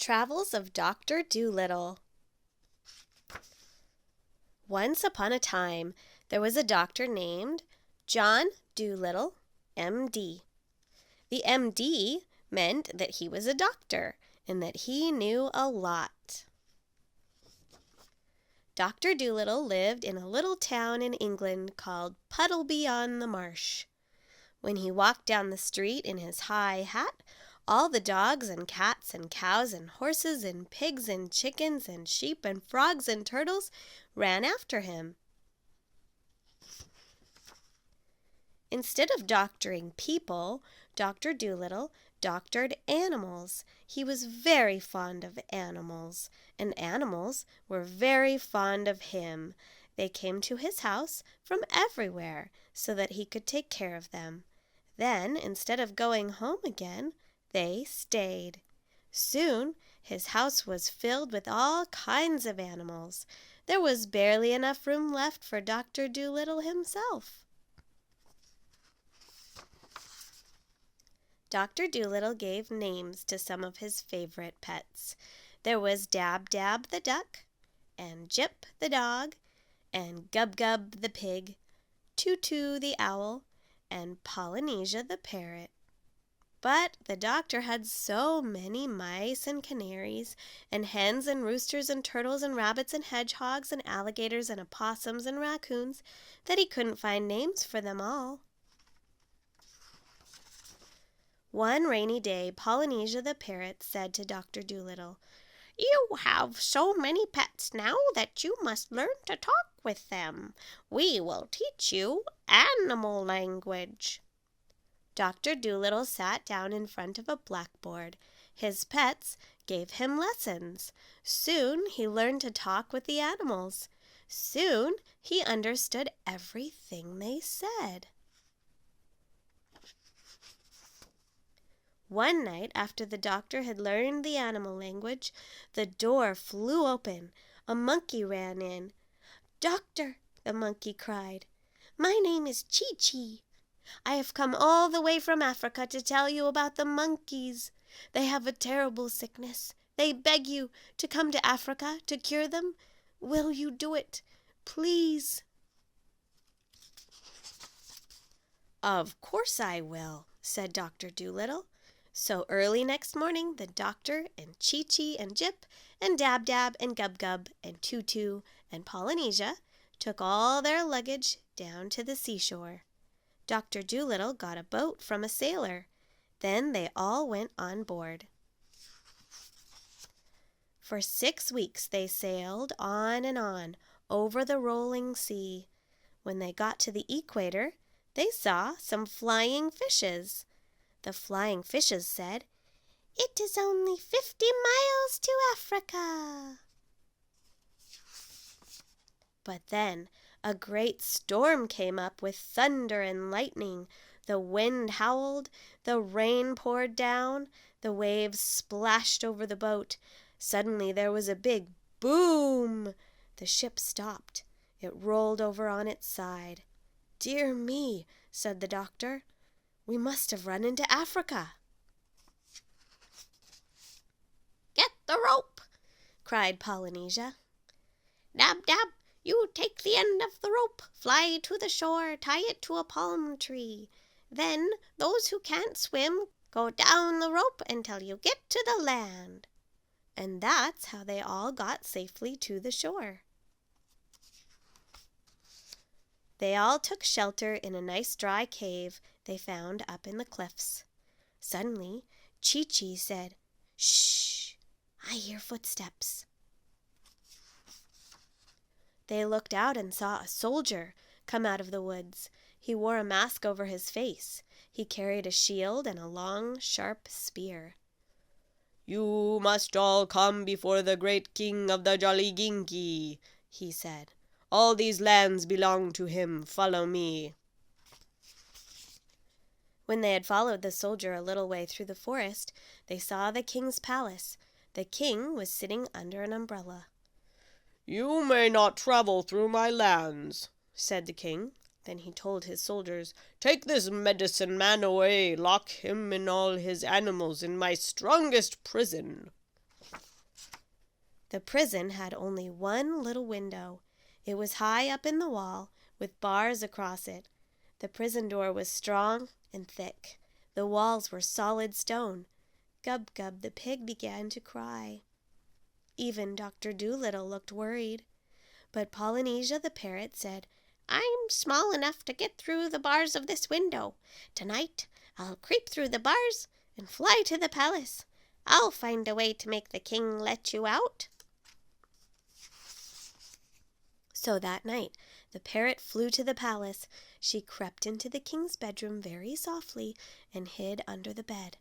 Travels of Doctor Dolittle. Once upon a time, there was a doctor named John Dolittle, M.D. The M.D. meant that he was a doctor and that he knew a lot. Dr. Dolittle lived in a little town in England called Puddleby-on-the-Marsh. When he walked down the street in his high hat, all the dogs and cats and cows and horses and pigs and chickens and sheep and frogs and turtles ran after him. Instead of doctoring people, Dr. Dolittle doctored animals. He was very fond of animals, and animals were very fond of him. They came to his house from everywhere so that he could take care of them. Then, instead of going home again, they stayed. Soon his house was filled with all kinds of animals. There was barely enough room left for Dr. Dolittle himself. Dr. Dolittle gave names to some of his favorite pets. There was Dab-Dab the duck, and Jip the dog, and Gub-Gub the pig, Too-Too the owl, and Polynesia the parrot. But the doctor had so many mice and canaries, and hens and roosters and turtles and rabbits and hedgehogs and alligators and opossums and raccoons that he couldn't find names for them all. One rainy day, Polynesia the parrot said to Dr. Dolittle, "You have so many pets now that you must learn to talk with them. We will teach you animal language." Dr. Dolittle sat down in front of a blackboard. His pets gave him lessons. Soon he learned to talk with the animals. Soon he understood everything they said. One night, after the doctor had learned the animal language, the door flew open. A monkey ran in. "Doctor," the monkey cried, "my name is Chee-Chee. I have come all the way from Africa to tell you about the monkeys. They have a terrible sickness. They beg you to come to Africa to cure them. Will you do it, please?" "Of course I will," said Dr. Dolittle. So early next morning, the doctor and Chee-Chee and Jip and Dab-Dab and Gub-Gub and Too-Too and Polynesia took all their luggage down to the seashore. Dr. Dolittle got a boat from a sailor. Then they all went on board. For 6 weeks they sailed on and on over the rolling sea. When they got to the equator, they saw some flying fishes. The flying fishes said, "It is only 50 miles to Africa." But then a great storm came up with thunder and lightning. The wind howled, the rain poured down, the waves splashed over the boat. Suddenly there was a big boom. The ship stopped. It rolled over on its side. "Dear me," said the doctor. "We must have run into Africa." "Get the rope," cried Polynesia. "Dab-Dab, you take the end of the rope, fly to the shore, tie it to a palm tree. Then those who can't swim go down the rope until you get to the land." And that's how they all got safely to the shore. They all took shelter in a nice dry cave they found up in the cliffs. Suddenly, Chee-Chee said, "Shh! I hear footsteps." They looked out and saw a soldier come out of the woods. He wore a mask over his face. He carried a shield and a long, sharp spear. "You must all come before the great king of the Jolliginki," he said. "All these lands belong to him. Follow me." When they had followed the soldier a little way through the forest, they saw the king's palace. The king was sitting under an umbrella. "You may not travel through my lands," said the king. Then he told his soldiers, "Take this medicine man away. Lock him and all his animals in my strongest prison." The prison had only one little window. It was high up in the wall, with bars across it. The prison door was strong and thick. The walls were solid stone. Gub-Gub the pig began to cry. Even Doctor Dolittle looked worried. But Polynesia the parrot said, "I'm small enough to get through the bars of this window. Tonight I'll creep through the bars and fly to the palace. I'll find a way to make the king let you out." So that night the parrot flew to the palace. She crept into the king's bedroom very softly and hid under the bed.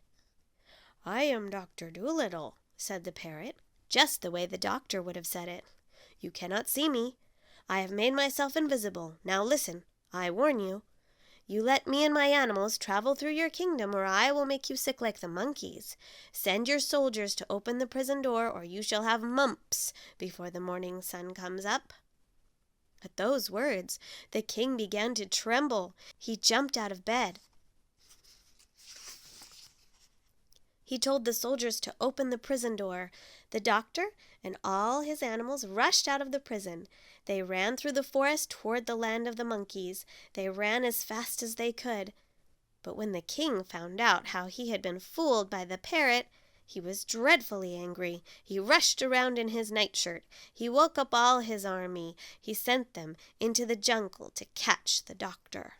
"I am Doctor Dolittle," said the parrot, just the way the doctor would have said it. "You cannot see me. I have made myself invisible. Now listen, I warn you. You let me and my animals travel through your kingdom, or I will make you sick like the monkeys. Send your soldiers to open the prison door, or you shall have mumps before the morning sun comes up." At those words, the king began to tremble. He jumped out of bed. He told the soldiers to open the prison door. The doctor and all his animals rushed out of the prison. They ran through the forest toward the land of the monkeys. They ran as fast as they could. But when the king found out how he had been fooled by the parrot, he was dreadfully angry. He rushed around in his nightshirt. He woke up all his army. He sent them into the jungle to catch the doctor.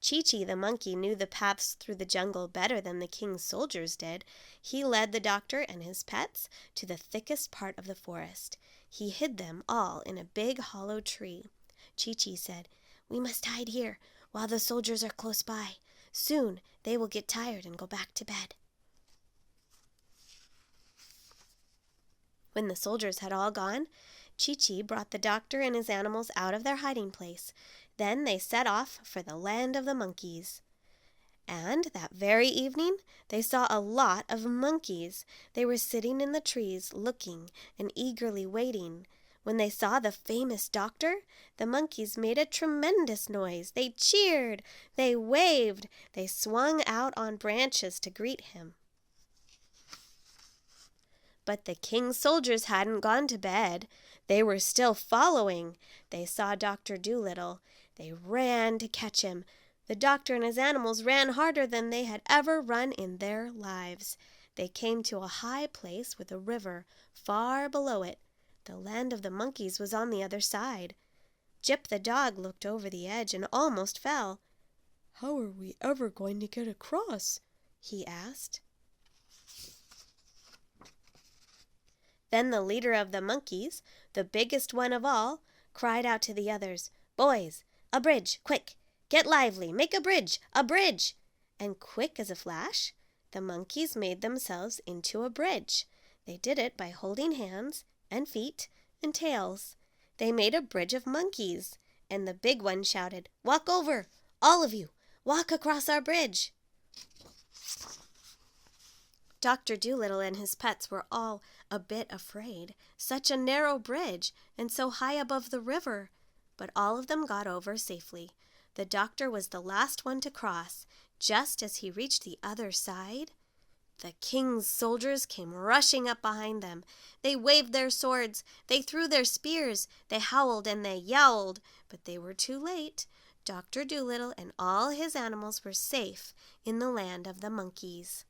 Chee-Chee the monkey knew the paths through the jungle better than the king's soldiers did. He led the doctor and his pets to the thickest part of the forest. He hid them all in a big hollow tree. Chee-Chee said, "We must hide here while the soldiers are close by. Soon they will get tired and go back to bed." When the soldiers had all gone, Chee-Chee brought the doctor and his animals out of their hiding place. Then they set off for the land of the monkeys. And that very evening they saw a lot of monkeys. They were sitting in the trees, looking and eagerly waiting. When they saw the famous doctor, the monkeys made a tremendous noise. They cheered, they waved, they swung out on branches to greet him. But the king's soldiers hadn't gone to bed. They were still following. They saw Doctor Dolittle. They ran to catch him. The doctor and his animals ran harder than they had ever run in their lives. They came to a high place with a river far below it. The land of the monkeys was on the other side. Jip the dog looked over the edge and almost fell. "How are we ever going to get across?" he asked. Then the leader of the monkeys, the biggest one of all, cried out to the others, "Boys, a bridge, quick! Get lively, make a bridge, a bridge!" And quick as a flash, the monkeys made themselves into a bridge. They did it by holding hands and feet and tails. They made a bridge of monkeys, and the big one shouted, "Walk over, all of you, walk across our bridge." Doctor Dolittle and his pets were all a bit afraid. Such a narrow bridge, and so high above the river. But all of them got over safely. The doctor was the last one to cross. Just as he reached the other side, the king's soldiers came rushing up behind them. They waved their swords, they threw their spears, they howled and they yowled, but they were too late. Doctor Dolittle and all his animals were safe in the land of the monkeys.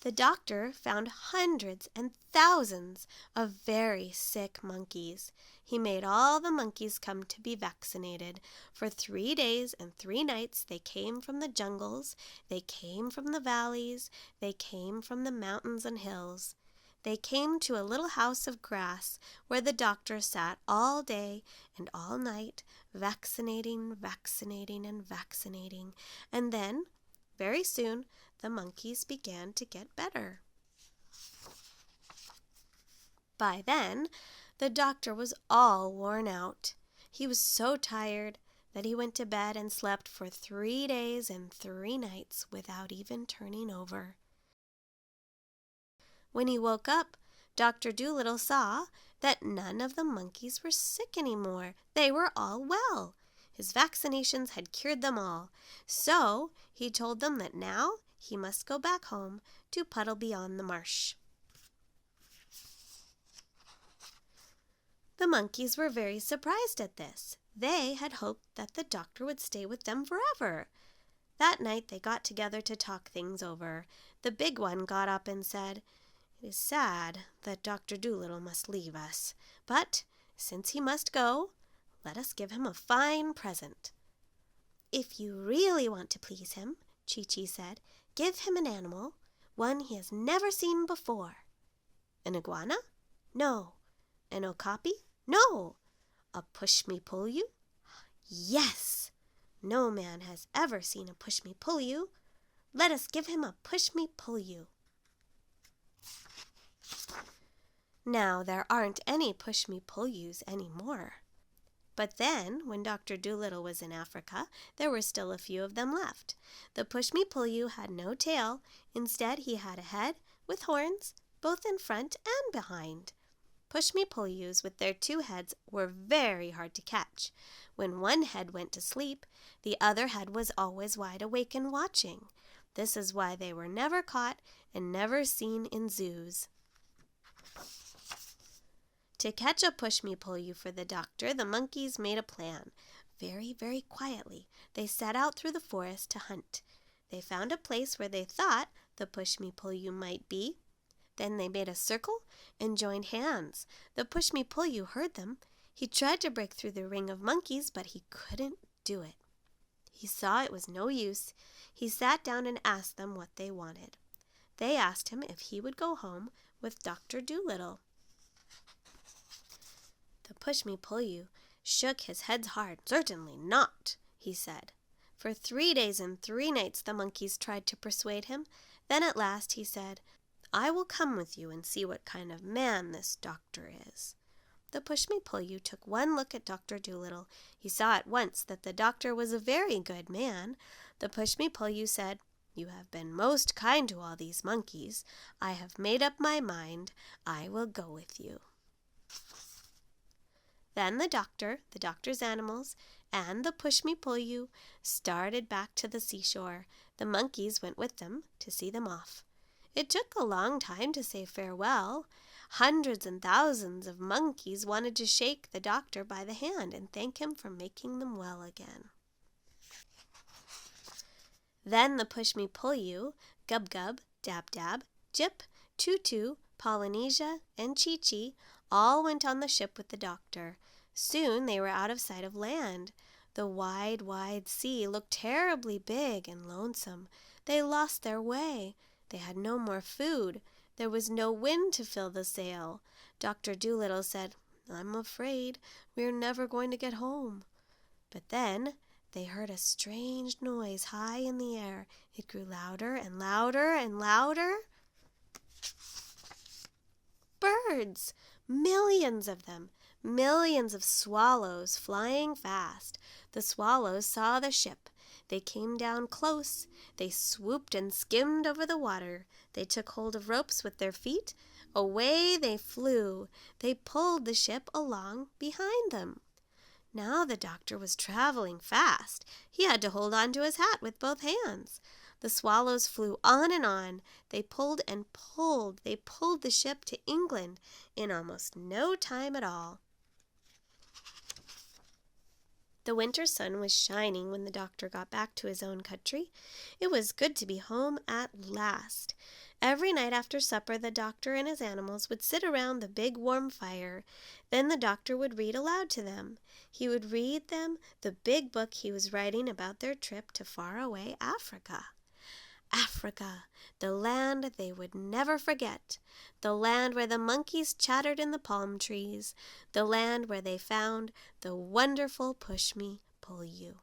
The doctor found hundreds and thousands of very sick monkeys. He made all the monkeys come to be vaccinated. For 3 days and 3 nights they came from the jungles, they came from the valleys, they came from the mountains and hills. They came to a little house of grass where the doctor sat all day and all night, vaccinating, vaccinating, and vaccinating. And then, very soon, the monkeys began to get better. By then, the doctor was all worn out. He was so tired that he went to bed and slept for 3 days and 3 nights without even turning over. When he woke up, Doctor Dolittle saw that none of the monkeys were sick anymore. They were all well. His vaccinations had cured them all. So he told them that now he must go back home to Puddle Beyond the Marsh. The monkeys were very surprised at this. They had hoped that the doctor would stay with them forever. That night they got together to talk things over. The big one got up and said, "It is sad that Doctor Dolittle must leave us, but since he must go, let us give him a fine present." "If you really want to please him," Chi-Chi said, "give him an animal, one he has never seen before." "An iguana?" "No." "An okapi?" "No." "A push-me-pull-you?" "Yes." "No man has ever seen a push-me-pull-you. Let us give him a push-me-pull-you." Now there aren't any push-me-pull-yous anymore. But then, when Doctor Dolittle was in Africa, there were still a few of them left. The push-me-pull-you had no tail. Instead, he had a head with horns, both in front and behind. Push-me-pull-yous with their two heads were very hard to catch. When one head went to sleep, the other head was always wide awake and watching. This is why they were never caught and never seen in zoos. To catch a push-me-pull-you for the doctor, the monkeys made a plan. Very, very quietly, they set out through the forest to hunt. They found a place where they thought the push-me-pull-you might be. Then they made a circle and joined hands. The push-me-pull-you heard them. He tried to break through the ring of monkeys, but he couldn't do it. He saw it was no use. He sat down and asked them what they wanted. They asked him if he would go home with Doctor Dolittle. The push-me-pull-you shook his head hard. "Certainly not," he said. For 3 days and 3 nights the monkeys tried to persuade him. Then at last he said, "I will come with you and see what kind of man this doctor is." The push-me-pull-you took one look at Doctor Dolittle. He saw at once that the doctor was a very good man. The push-me-pull-you said, "You have been most kind to all these monkeys. I have made up my mind. I will go with you." Then the doctor's animals, and the push-me-pull-you started back to the seashore. The monkeys went with them to see them off. It took a long time to say farewell. Hundreds and thousands of monkeys wanted to shake the doctor by the hand and thank him for making them well again. Then the push-me-pull-you, Gub-Gub, Dab-Dab, Jip, Tutu, Polynesia, and Chi-Chi all went on the ship with the doctor. Soon they were out of sight of land. The wide, wide sea looked terribly big and lonesome. They lost their way. They had no more food. There was no wind to fill the sail. Doctor Dolittle said, "I'm afraid we're never going to get home." But then they heard a strange noise high in the air. It grew louder and louder and louder. Birds! Millions of them! Millions of swallows flying fast. The swallows saw the ship. They came down close. They swooped and skimmed over the water. They took hold of ropes with their feet. Away they flew. They pulled the ship along behind them. Now the doctor was traveling fast. He had to hold on to his hat with both hands. The swallows flew on and on. They pulled and pulled. They pulled the ship to England in almost no time at all. The winter sun was shining when the doctor got back to his own country. It was good to be home at last. Every night after supper, the doctor and his animals would sit around the big warm fire. Then the doctor would read aloud to them. He would read them the big book he was writing about their trip to faraway Africa. Africa, the land they would never forget, the land where the monkeys chattered in the palm trees, the land where they found the wonderful push-me-pull-you.